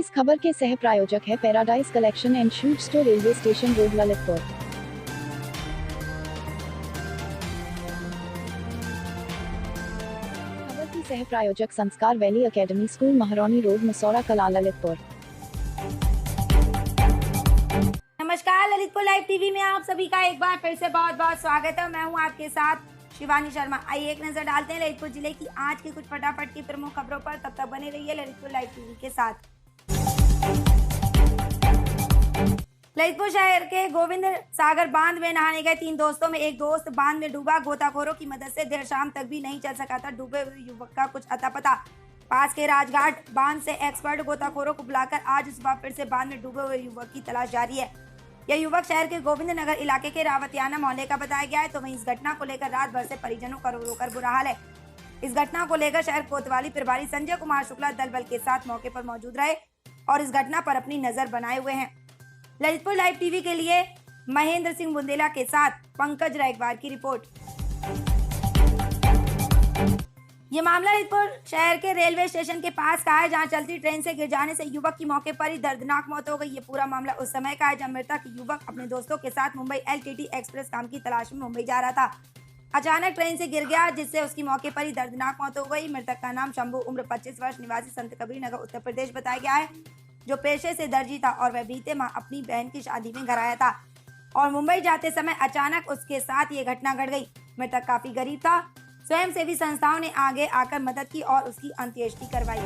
इस खबर के सह प्रायोजक है paradise collection and shoot store, railway station road, Lalitpur. खबर की सह प्रायोजक संस्कार वैली एकेडमी स्कूल, महारानी रोड, मसौरा कला, ललितपुर। नमस्कार, ललितपुर लाइव टीवी में आप सभी का एक बार फिर से बहुत बहुत स्वागत है। मैं हूं आपके साथ शिवानी शर्मा। आइए एक नजर डालते हैं ललितपुर जिले की आज की कुछ फटाफट की प्रमुख खबरों पर। तब तक बने रहिए ललितपुर लाइव टीवी के साथ। ललितपुर शहर के गोविंद सागर बांध में नहाने गए 3 दोस्तों में एक दोस्त बांध में डूबा। गोताखोरों की मदद से देर शाम तक भी नहीं चल सका था डूबे हुए युवक का कुछ अता पता। पास के राजघाट बांध से एक्सपर्ट गोताखोरों को बुलाकर आज सुबह फिर से बांध में डूबे हुए युवक की तलाश जारी है। यह युवक शहर के गोविंद नगर इलाके के रावतियाना मोहल्ले का बताया गया है। तो वहीं इस घटना को लेकर रात भर से परिजनों का रो रो कर बुरा हाल है। इस घटना को लेकर शहर कोतवाली प्रभारी संजय कुमार शुक्ला दल बल के साथ मौके पर मौजूद रहे और इस घटना पर अपनी नजर बनाए हुए हैं। ललितपुर लाइव टीवी के लिए महेंद्र सिंह बुंदेला के साथ पंकज रायकवार की रिपोर्ट। ये मामला ललितपुर शहर के रेलवे स्टेशन के पास का है, जहां चलती ट्रेन से गिर जाने से युवक की मौके पर ही दर्दनाक मौत हो गई। ये पूरा मामला उस समय का है जब मृतक युवक अपने दोस्तों के साथ मुंबई LTT एक्सप्रेस काम की तलाश में मुंबई जा रहा था। अचानक ट्रेन से गिर गया, जिससे उसकी मौके पर ही दर्दनाक मौत हो गई। मृतक का नाम शंभू, उम्र 25 वर्ष, निवासी संत कबीर नगर, उत्तर प्रदेश बताया गया है, जो पेशे से दर्जी था और वह बीते माह अपनी बहन की शादी में घर आया था और मुंबई जाते समय अचानक उसके साथ ये घटना घट गई। मृतक काफी गरीब था। स्वयंसेवी संस्थाओं ने आगे आकर मदद की और उसकी अंत्येष्टि करवाई।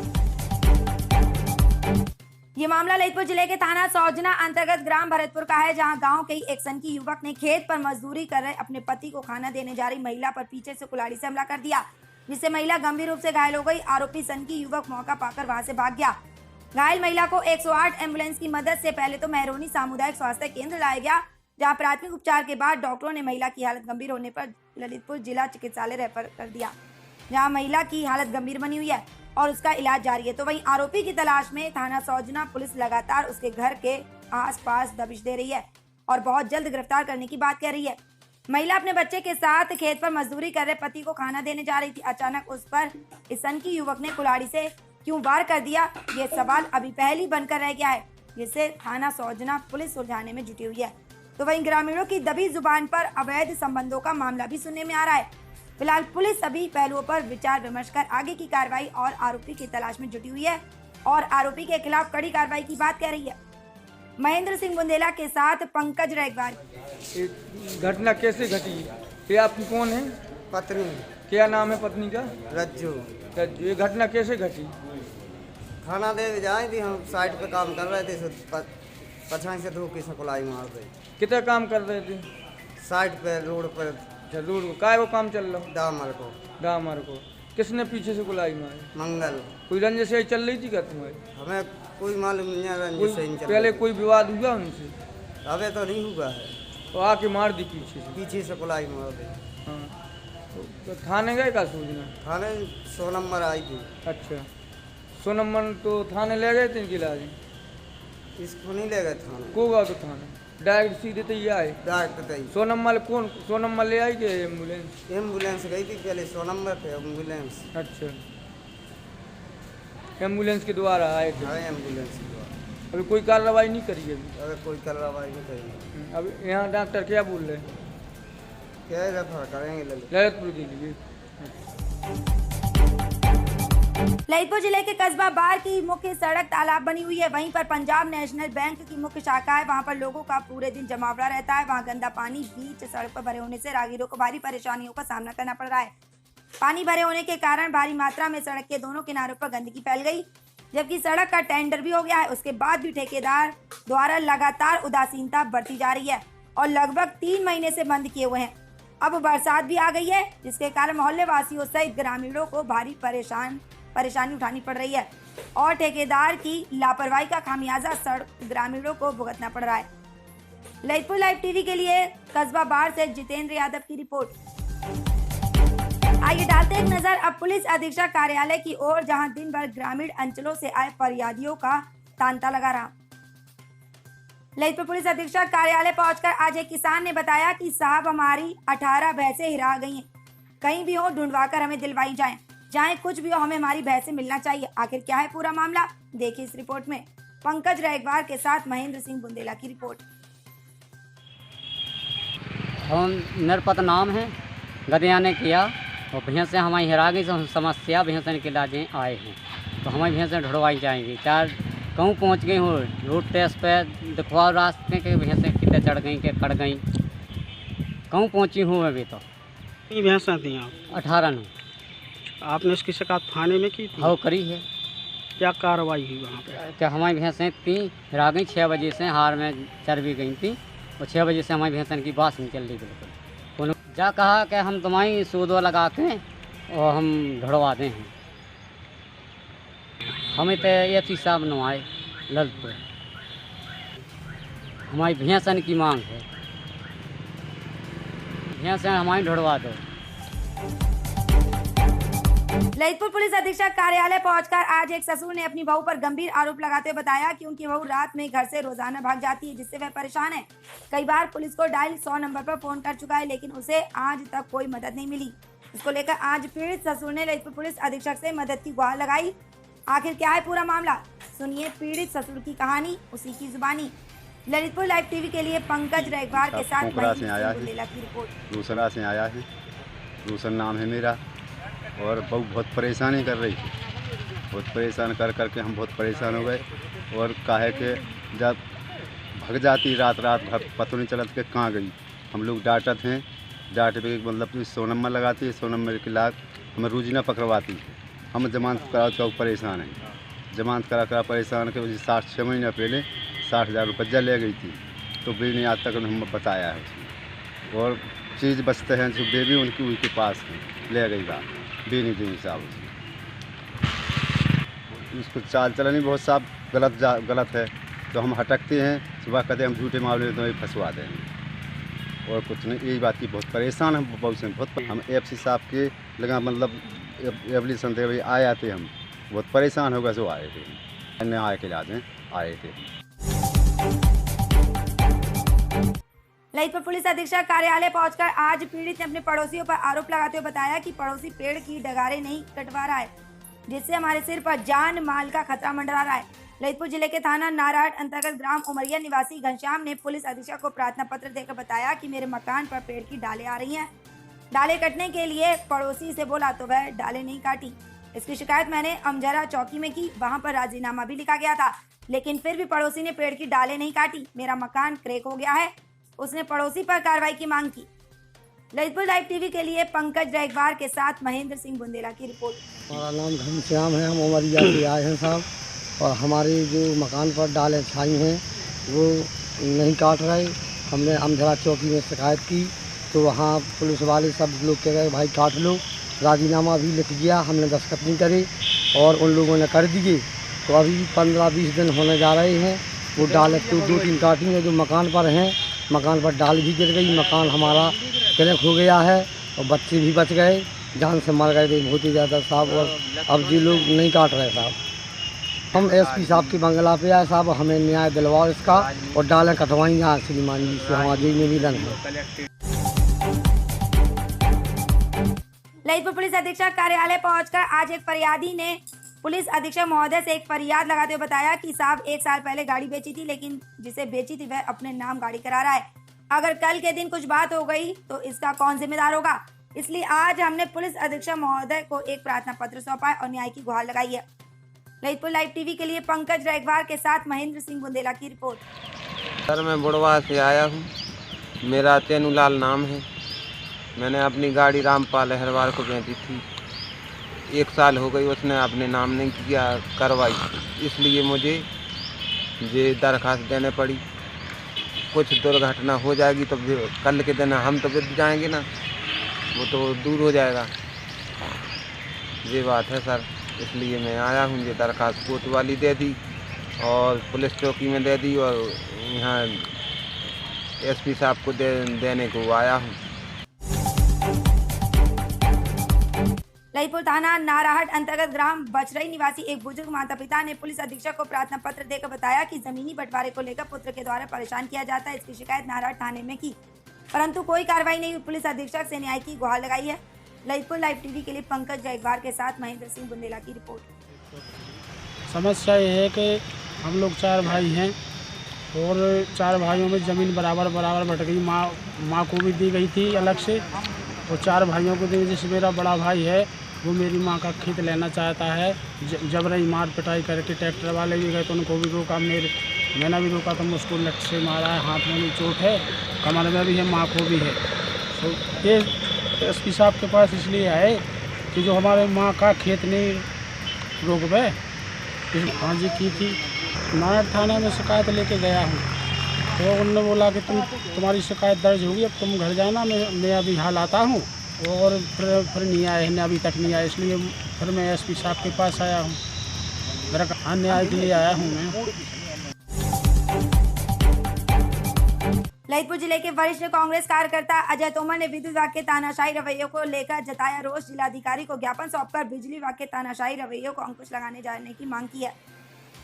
ये मामला ललितपुर जिले के थाना सौजना अंतर्गत ग्राम भरतपुर का है, जहां गांव के एक सनकी युवक ने खेत पर मजदूरी कर रहे अपने पति को खाना देने जा रही महिला पर पीछे से कुल्हाड़ी से हमला कर दिया, जिससे महिला गंभीर रूप से घायल हो गई। आरोपी सनकी युवक मौका पाकर वहां से भाग गया। घायल महिला को 108 एम्बुलेंस की मदद से पहले तो मेहरोनी सामुदायिक स्वास्थ्य केंद्र लाया गया, जहां प्राथमिक उपचार के बाद डॉक्टरों ने महिला की हालत गंभीर होने पर ललितपुर जिला चिकित्सालय रेफर कर दिया, जहां महिला की हालत गंभीर बनी हुई है और उसका इलाज जारी है। तो वहीं आरोपी की तलाश में थाना सौजना पुलिस लगातार उसके घर के आसपास दबिश दे रही है और बहुत जल्द गिरफ्तार करने की बात कह रही है। महिला अपने बच्चे के साथ खेत पर मजदूरी कर रहे पति को खाना देने जा रही थी। अचानक उस पर इस सनकी युवक ने कुल्हाड़ी से क्यों वार कर दिया, ये सवाल अभी पहली बनकर रह गया है, जिसे थाना सौजना पुलिस सुलझाने में जुटी हुई है। तो वहीं ग्रामीणों की दबी जुबान पर अवैध संबंधों का मामला भी सुनने में आ रहा है। फिलहाल पुलिस सभी पहलुओं पर विचार विमर्श कर आगे की कार्रवाई और आरोपी की तलाश में जुटी हुई है और आरोपी के खिलाफ कड़ी कार्रवाई की बात कह रही है। महेंद्र सिंह बुंदेला के साथ पंकज रायकवार। घटना कैसे घटी? ये आपकी कौन है? पत्नी। क्या नाम है पत्नी का? रज्जू। रज्जू। ये घटना कैसे घटी? खाना दे जाए थी, हम साइड पे काम कर रहे थे, पछाई से धो के सकुलाई मार गई। कितना काम कर रहे थे? साइड पे रोड पर। रोड को काय वो काम चल रहा? दामर को। किसने पीछे से गुलाई मारी? मंगल। कोई रंजिश से चल रही थी क्या तुम्हारी? हमें कोई मालूम नहीं है, रंजिश से नहीं चल पहले कोई विवाद हुआ उनसे? अबे तो नहीं हुआ है। तो आके मार दी पीछे से? सकुलाई मार दी। हाँ, तो थाने गए का सूचना? थाने 100 नंबर आई थी। अच्छा, 100 नंबर तो थाने ले गए थे इलाज? इसको नहीं ले गए थाने। को गया तो थाने डायरेक्ट सीधे तो ये आए? डायरेक्ट गई। 100 नंबर कौन? 100 नंबर ले आई कि एम्बुलेंस? एम्बुलेंस गई थी पहले, 100 नंबर पे एम्बुलेंस। अच्छा, एम्बुलेंस के द्वारा आए थे? हाँ, एम्बुलेंस के द्वारा। अभी कोई कार्रवाई नहीं करी है? अगर कोई कार्रवाई नहीं करेंगे। अब यहाँ डॉक्टर क्या बोल रहे हैं? क्या रेफर करेंगे ललितपुर के लिए? ललितपुर जिले के कस्बा बार की मुख्य सड़क तालाब बनी हुई है। वहीं पर पंजाब नेशनल बैंक की मुख्य शाखा है। वहां पर लोगों का पूरे दिन जमावड़ा रहता है। वहां गंदा पानी बीच सड़क पर भरे होने से राहगीरों को भारी परेशानियों का सामना करना पड़ रहा है। पानी भरे होने के कारण भारी मात्रा में सड़क के दोनों किनारों पर गंदगी फैल गई, जबकि सड़क का टेंडर भी हो गया है। उसके बाद भी ठेकेदार द्वारा लगातार उदासीनता बरती जा रही है और लगभग 3 महीने से बंद किए हुए हैं। अब बरसात भी आ गई है, जिसके कारण मोहल्ले वासियों सहित ग्रामीणों को भारी परेशानी उठानी पड़ रही है और ठेकेदार की लापरवाही का खामियाजा ग्रामीणों को भुगतना पड़ रहा है। ललितपुर लाइव टीवी के लिए कस्बा बार से जितेंद्र यादव की रिपोर्ट। आइए डालते एक नजर अब पुलिस अधीक्षक कार्यालय की ओर, जहां दिन भर ग्रामीण अंचलों से आए फरियादियों का तांता लगा रहा। ललितपुर पुलिस अधीक्षक कार्यालय पहुंचकर आज एक किसान ने बताया कि साहब, हमारी 18 भैंसें हिरा गई हैं, कहीं भी हो ढूंढवा कर हमें दिलवाई जाएं, चाहे कुछ भी हो, हमें हमारी भैंसें मिलना चाहिए। आखिर क्या है पूरा मामला, देखिए इस रिपोर्ट में। पंकज रेगवार के साथ महेंद्र सिंह बुंदेला की रिपोर्ट। हम नरपत नाम है, गदिया ने किया और भैंसें हमारी हेरा गई, तो समस्या भैंसें के लाजे आए हैं, तो हमारी भैंसें ढुड़वाई जाएंगी। चार कहूँ पहुँच गई हूँ, रोड टेस्ट पे दिखवाओ रास्ते के भैंसें कितने चढ़ गई के कट गई, कहूँ पहुँची हूँ अभी तो। कितनी भैंसें थी आप? 18 ने। आपने इसकी शिकायत थाने में की थी? हाँ करी है। क्या कार्रवाई हुई वहाँ पे? क्या हमारी भैंसें थी हेरा गई, 6 बजे से हार में चर भी गई थी और 6 बजे से हमारी भैंसन की बात नहीं चल रही बिल्कुल। जा कहा कि हम तुम्हारी सूदो लगा के और हम ढुड़वा दें हैं, हमें तो ये चीज़ साहब नवाए ललपुर हमारी भैंसन की मांग है, भैंसें हमारी ढुड़वा दो। ललितपुर पुलिस अधीक्षक कार्यालय पहुंचकर आज एक ससुर ने अपनी बहू पर गंभीर आरोप लगाते हुए बताया कि उनकी बहू रात में घर से रोजाना भाग जाती है, जिससे वह परेशान है। कई बार पुलिस को डायल 100 नंबर पर फोन कर चुका है, लेकिन उसे आज तक कोई मदद नहीं मिली। इसको लेकर आज पीड़ित ससुर ने ललितपुर पुलिस अधीक्षक से मदद की गुहार लगाई। आखिर क्या है पूरा मामला, सुनिए मृत ससुर की कहानी उसी की जुबानी। ललितपुर लाइव टीवी के लिए पंकज रेगवार के साथ महेंद्र सिंह बुंदेला की रिपोर्ट। दूसरा से आया है, दूसरा नाम है मेरा, और बहू बहुत परेशानी कर रही थी, बहुत परेशान कर करके हम बहुत परेशान हो गए। और काहे के जब भग जाती रात घर पता नहीं चलत के कहाँ गई। हम लोग डांटत हैं, डांटे पे मतलब 100 नंबर लगाती है, 100 नंबर के लाख हमें रोजीना पकड़वाती। हम जमानत करा तो परेशान हैं, जमानत करा परेशान के वजह 6 महीना पहले 60,000 रुपया ले गई थी, तो भी नहीं आज तक हमें बताया है उसमें। और चीज़ बचते हैं जो बेबी उनके पास है, ले गई बात भी नहीं दी साहब। उसको चाल चलन ही बहुत साहब गलत है, तो हम हटकते हैं, सुबह कहते हम झूठे मामले में तो फंसवा देंगे और कुछ नहीं। यही बात की बहुत परेशान हम बहुत से बहुत हम FC साहब के लगा मतलब एप्लीकेशन थे, भाई आए आते हम बहुत परेशान हो गए, जो आए थे न्याय के इलाज में आए थे। ललितपुर पुलिस अधीक्षक कार्यालय पहुंचकर आज पीड़ित ने अपने पड़ोसियों पर आरोप लगाते हुए बताया कि पड़ोसी पेड़ की डगारें नहीं कटवा रहा है, जिससे हमारे सिर पर जान माल का खतरा मंडरा रहा है। ललितपुर जिले के थाना नारायण अंतर्गत ग्राम उमरिया निवासी घनश्याम ने पुलिस अधीक्षक को प्रार्थना पत्र देकर बताया कि मेरे मकान पर पेड़ की डालें आ रही हैं। डालें कटने के लिए पड़ोसी से बोला तो वह डालें नहीं काटी। इसकी शिकायत मैंने अमजरा चौकी में की, वहां पर राजीनामा भी लिखा गया था, लेकिन फिर भी पड़ोसी ने पेड़ की डालें नहीं काटी। मेरा मकान क्रैक हो गया है, उसने पड़ोसी पर कार्रवाई की मांग की। ललितपुर लाइव टीवी के लिए पंकज रेगवार के साथ महेंद्र सिंह बुंदेला की रिपोर्ट। हमारा नाम घनश्याम है, हम उमरिया से आए हैं साहब, और हमारे जो मकान पर डालें छाई हैं वो नहीं काट रहे। हमने अमजरा चौकी में शिकायत की तो वहाँ पुलिस वाले सब लोग कह गए भाई काट लो, राजीनामा भी लिख गया, हमने दस्तखत नहीं करे और उन लोगों ने कर दिए। तो अभी 15-20 दिन होने जा रहे हैं, वो डालें तो 2-3 काटी हैं जो मकान पर हैं, मकान पर डाल भी गिर गई, मकान हमारा क्रैक हो गया है और बच्चे भी बच गए, जान से मर गए थे बहुत ही ज़्यादा साहब। और अब जी लोग नहीं काट रहे साहब। हम SP साहब के बंगला पे आए साहब, हमें न्याय दिलवाओ इसका और डालें कटवाई यहाँ श्रीमान जी से, हमारी निवेदन है। ललितपुर पुलिस अधीक्षक कार्यालय पहुंचकर आज एक फरियादी ने पुलिस अधीक्षक महोदय से एक फरियाद लगाते हुए बताया कि साहब 1 साल पहले गाड़ी बेची थी, लेकिन जिसे बेची थी वह अपने नाम गाड़ी करा रहा है। अगर कल के दिन कुछ बात हो गई तो इसका कौन जिम्मेदार होगा। इसलिए आज हमने पुलिस अधीक्षक महोदय को एक प्रार्थना पत्र सौंपा है और न्याय की गुहार लगाई है। ललितपुर लाइव टीवी के लिए पंकज रेगवार के साथ महेंद्र सिंह बुंदेला की रिपोर्ट। सर मैं बुढ़वा से आया हूँ, मेरा तेनूलाल नाम है। मैंने अपनी गाड़ी रामपाल अहरवार को बेची थी, 1 साल हो गई, उसने अपने नाम नहीं किया कार्रवाई, इसलिए मुझे ये दरखास्त देने पड़ी। कुछ दुर्घटना हो जाएगी तो कल के दिन हम तो बिक जाएंगे ना, वो तो दूर हो जाएगा। ये बात है सर, इसलिए मैं आया हूँ। ये दरखास्त कोतवाली दे दी और पुलिस चौकी में दे दी और यहाँ SP साहब को देने को आया हूँ। ललितपुर थाना नाराहट अंतर्गत ग्राम बछरई निवासी एक बुजुर्ग माता पिता ने पुलिस अधीक्षक को प्रार्थना पत्र देकर बताया कि जमीनी बंटवारे को लेकर पुत्र के द्वारा परेशान किया जाता है। इसकी शिकायत नाराहट थाने में की, परंतु कोई कार्रवाई नहीं हुई। पुलिस अधीक्षक से न्याय की गुहार लगाई है। ललितपुर लाइव टीवी के लिए पंकज रेगवार के साथ महेंद्र सिंह बुंदेला की रिपोर्ट। समस्या ये है कि हम लोग 4 भाई हैं और 4 भाइयों में ज़मीन बराबर बट गई। माँ को भी दी गई थी अलग से और 4 भाइयों को दी। जैसे मेरा बड़ा भाई है वो मेरी माँ का खेत लेना चाहता है, जबरन मार पिटाई करके ट्रैक्टर वाले भी गए तो उनको भी रोका, मैंने भी रोका तो मुझको लट से मारा है, हाथ में भी चोट है, कमर में भी है, माँ को भी है। तो ये एसपी साहब के पास इसलिए आए कि जो हमारे माँ का खेत नहीं रोक पे हाँ जी की थी। नायर थाने में शिकायत लेके गया हूँ तो उन्होंने बोला कि तुम्हारी शिकायत दर्ज होगी, अब तुम घर जाना, मैं अभी हाल आता हूँ। और फिर नहीं आए हैं, अभी तक नहीं आए, इसलिए फिर मैं एसपी साहब के पास आया हूँ, मेरा न्याय के लिए आया हूँ मैं। ललितपुर जिले के वरिष्ठ कांग्रेस कार्यकर्ता अजय तोमर ने विद्युत विभाग के तानाशाही रवैये को लेकर जताया रोष। जिलाधिकारी को ज्ञापन सौंपकर बिजली विभाग के तानाशाही रवैये को अंकुश लगाने जाने की मांग की है।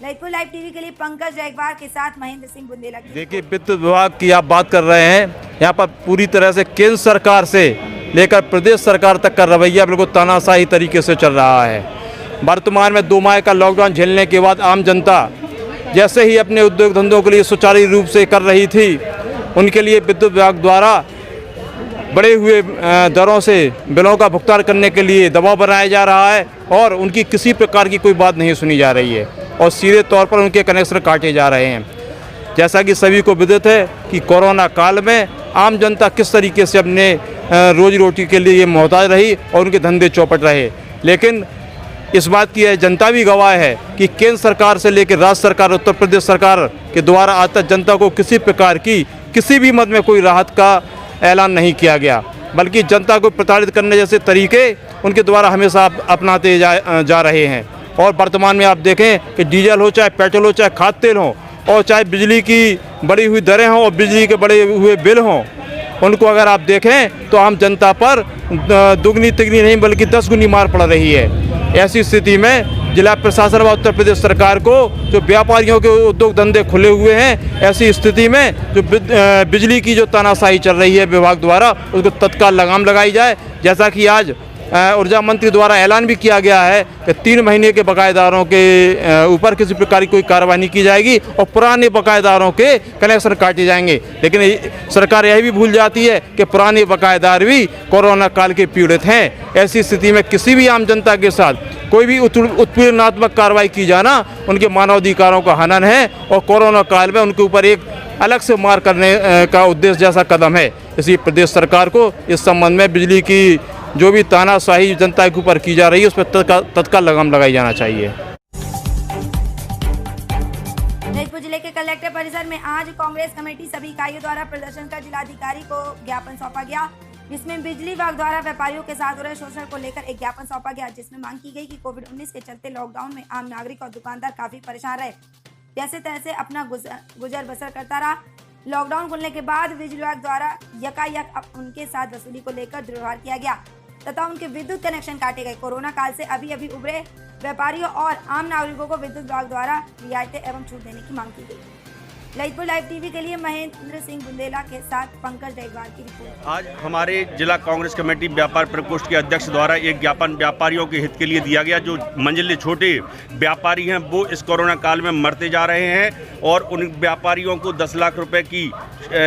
ललितपुर लाइव टीवी के लिए पंकज जयगवार के साथ महेंद्र सिंह बुंदेला। देखिए, विद्युत विभाग की आप बात कर रहे हैं, यहाँ पर पूरी तरह से केंद्र सरकार से लेकर प्रदेश सरकार तक का रवैया बिल्कुल तानाशाही तरीके से चल रहा है। वर्तमान में 2 माह का लॉकडाउन झेलने के बाद आम जनता जैसे ही अपने उद्योग धंधों के लिए सुचारू रूप से कर रही थी, उनके लिए विद्युत विभाग द्वारा बढ़े हुए दरों से बिलों का भुगतान करने के लिए दबाव बनाया जा रहा है और उनकी किसी प्रकार की कोई बात नहीं सुनी जा रही है और सीधे तौर पर उनके कनेक्शन काटे जा रहे हैं। जैसा कि सभी को विदित है कि कोरोना काल में आम जनता किस तरीके से अपने रोजी रोटी के लिए मोहताज रही और उनके धंधे चौपट रहे, लेकिन इस बात की जनता भी गवाह है कि केंद्र सरकार से लेकर राज्य सरकार, उत्तर प्रदेश सरकार के द्वारा आज तक जनता को किसी प्रकार की किसी भी मद में कोई राहत का ऐलान नहीं किया गया, बल्कि जनता को प्रताड़ित करने जैसे तरीके उनके द्वारा हमेशा अपनाते जा रहे हैं। और वर्तमान में आप देखें कि डीजल हो, चाहे पेट्रोल हो, चाहे खाद्य तेल हो और चाहे बिजली की बढ़ी हुई दरें हों और बिजली के बढ़े हुए बिल हों, उनको अगर आप देखें तो आम जनता पर दुगनी तिगनी नहीं बल्कि 10 गुनी मार पड़ रही है। ऐसी स्थिति में जिला प्रशासन व उत्तर प्रदेश सरकार को जो व्यापारियों के उद्योग धंधे खुले हुए हैं, ऐसी स्थिति में जो बिजली की जो तानाशाही चल रही है विभाग द्वारा, उसको तत्काल लगाम लगाई जाए। जैसा कि आज ऊर्जा मंत्री द्वारा ऐलान भी किया गया है कि 3 महीने के बकायेदारों के ऊपर किसी प्रकार की कोई कार्रवाई नहीं की जाएगी और पुराने बकायेदारों के कनेक्शन काटे जाएंगे। लेकिन सरकार यही भी भूल जाती है कि पुराने बकायेदार भी कोरोना काल के पीड़ित हैं। ऐसी स्थिति में किसी भी आम जनता के साथ कोई भी उत्पीड़नात्मक कार्रवाई की जाना उनके मानवाधिकारों का हनन है और कोरोना काल में उनके ऊपर एक अलग से मार करने का उद्देश्य जैसा कदम है। इसी प्रदेश सरकार को इस संबंध में बिजली की जो भी तानाशाही जनता के ऊपर की जा रही है उस पर तत्काल लगाम लगाई जाना चाहिए। ललितपुर जिले के कलेक्टर परिसर में आज कांग्रेस कमेटी सभी इकाइयों द्वारा प्रदर्शन कर जिलाधिकारी को ज्ञापन सौंपा गया, जिसमें बिजली विभाग द्वारा व्यापारियों के साथ हो रहे शोषण को लेकर एक ज्ञापन सौंपा गया, जिसमें मांग की गई कि कोविड-19 के चलते लॉकडाउन में आम नागरिक और दुकानदार काफी परेशान रहे, जैसे तैसे अपना गुजर बसर करता रहा। लॉकडाउन खुलने के बाद बिजली विभाग द्वारा यकायक उनके साथ वसूली को लेकर दुर्व्यवहार किया गया तथा उनके विद्युत कनेक्शन काटे गए। कोरोना काल से अभी उभरे व्यापारियों और आम नागरिकों को विद्युत विभाग द्वारा रियायतें एवं छूट देने की मांग की गई। ललितपुर लाइव टीवी के लिए महेंद्र सिंह बुंदेला के साथ पंकज जयगवार की रिपोर्ट। आज हमारे जिला कांग्रेस कमेटी व्यापार प्रकोष्ठ के अध्यक्ष द्वारा एक ज्ञापन व्यापारियों के हित के लिए दिया गया। जो मंझले छोटे व्यापारी हैं वो इस कोरोना काल में मरते जा रहे हैं और उन व्यापारियों को 10 लाख रुपए की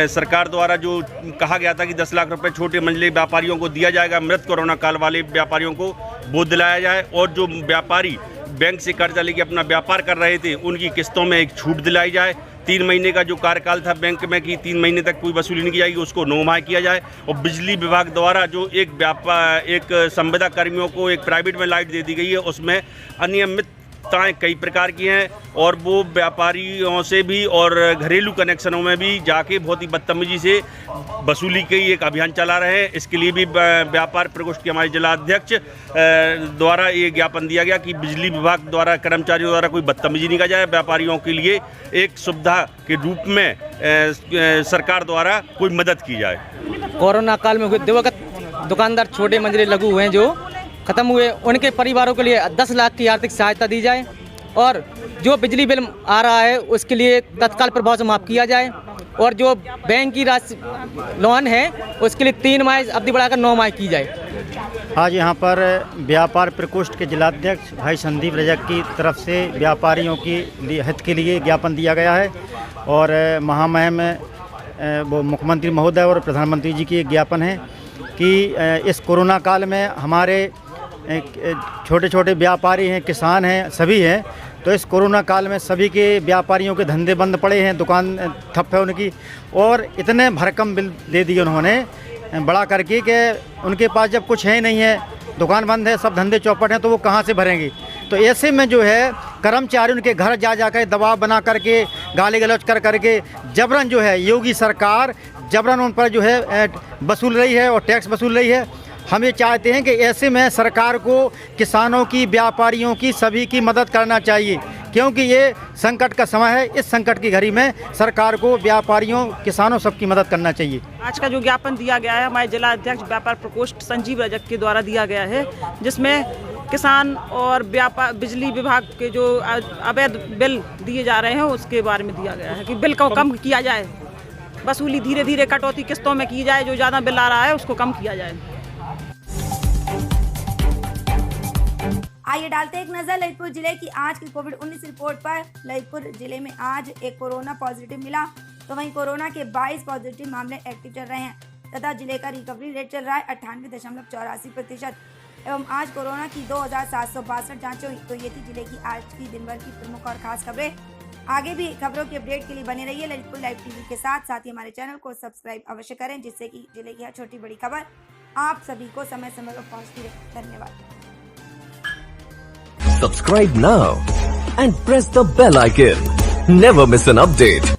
सरकार द्वारा जो कहा गया था कि 10 लाख रुपए छोटे मंझले व्यापारियों को दिया जाएगा, मृत कोरोना काल वाले व्यापारियों को वो दिलाया जाए और जो व्यापारी बैंक से कर्जा लेके अपना व्यापार कर रहे थे उनकी किस्तों में एक छूट दिलाई जाए। 3 महीने का जो कार्यकाल था बैंक में कि 3 महीने तक कोई वसूली नहीं की जाएगी, उसको 9 माह किया जाए। और बिजली विभाग द्वारा जो एक संविदा कर्मियों को एक प्राइवेट में लाइट दे दी गई है, उसमें अनियमितताएं कई प्रकार की हैं और वो व्यापारियों से भी और घरेलू कनेक्शनों में भी जाके बहुत ही बदतमीजी से वसूली की एक अभियान चला रहे हैं। इसके लिए भी व्यापार प्रकोष्ठ के हमारे जिला अध्यक्ष द्वारा ये ज्ञापन दिया गया कि बिजली विभाग द्वारा कर्मचारियों द्वारा कोई बदतमीजी नहीं की जाए, व्यापारियों के लिए एक सुविधा के रूप में सरकार द्वारा कोई मदद की जाए। कोरोना काल में हुए दिवंगत दुकानदार छोटे मंजिले लघु हुए जो खत्म हुए, उनके परिवारों के लिए 10 लाख की आर्थिक सहायता दी जाए और जो बिजली बिल आ रहा है उसके लिए तत्काल प्रभाव से माफ़ किया जाए और जो बैंक की राशि लोन है उसके लिए 3 माह अवधि बढ़ाकर 9 माह की जाए। आज यहाँ पर व्यापार प्रकोष्ठ के जिलाध्यक्ष भाई संदीप रजक की तरफ से व्यापारियों की हित के लिए ज्ञापन दिया गया है और महामहिम वो मुख्यमंत्री महोदय और प्रधानमंत्री जी की एक ज्ञापन है कि इस कोरोना काल में हमारे छोटे छोटे व्यापारी हैं, किसान हैं, सभी हैं, तो इस कोरोना काल में सभी के व्यापारियों के धंधे बंद पड़े हैं, दुकान ठप है उनकी, और इतने भरकम बिल दे दिए उन्होंने बड़ा करके कि उनके पास जब कुछ है नहीं है, दुकान बंद है, सब धंधे चौपट हैं, तो वो कहाँ से भरेंगे। तो ऐसे में जो है कर्मचारी उनके घर जा कर दबाव बना करके गाली गलौज कर करके जबरन जो है योगी सरकार जबरन उन पर जो है वसूल रही है और टैक्स वसूल रही है। हम ये चाहते हैं कि ऐसे में सरकार को किसानों की, व्यापारियों की, सभी की मदद करना चाहिए, क्योंकि ये संकट का समय है। इस संकट की घड़ी में सरकार को व्यापारियों, किसानों सबकी मदद करना चाहिए। आज का जो ज्ञापन दिया गया है हमारे जिला अध्यक्ष व्यापार प्रकोष्ठ संजीव रजक के द्वारा दिया गया है, जिसमें किसान और व्यापार बिजली विभाग के जो अवैध बिल दिए जा रहे हैं उसके बारे में दिया गया है कि बिल को कम किया जाए, वसूली धीरे धीरे कटौती किस्तों में की जाए, जो ज़्यादा बिल आ रहा है उसको कम किया जाए। आइए डालते एक नजर ललितपुर जिले की आज की कोविड-19 रिपोर्ट पर। ललितपुर जिले में आज एक कोरोना पॉजिटिव मिला, तो वहीं कोरोना के 22 पॉजिटिव मामले एक्टिव चल रहे हैं तथा जिले का रिकवरी रेट चल रहा है 98.84%। एवं आज कोरोना की 2762 जांचें हुई। तो ये थी जिले की आज की दिन भर की प्रमुख और खास खबरें। आगे भी खबरों के अपडेट के लिए बने रहिए ललितपुर लाइव टीवी के साथ ही हमारे चैनल को सब्सक्राइब अवश्य करें, जिससे कि जिले की हर छोटी बड़ी खबर आप सभी को समय समय पर पहुंचती रहे। धन्यवाद। Subscribe now and press the bell icon. Never miss an update.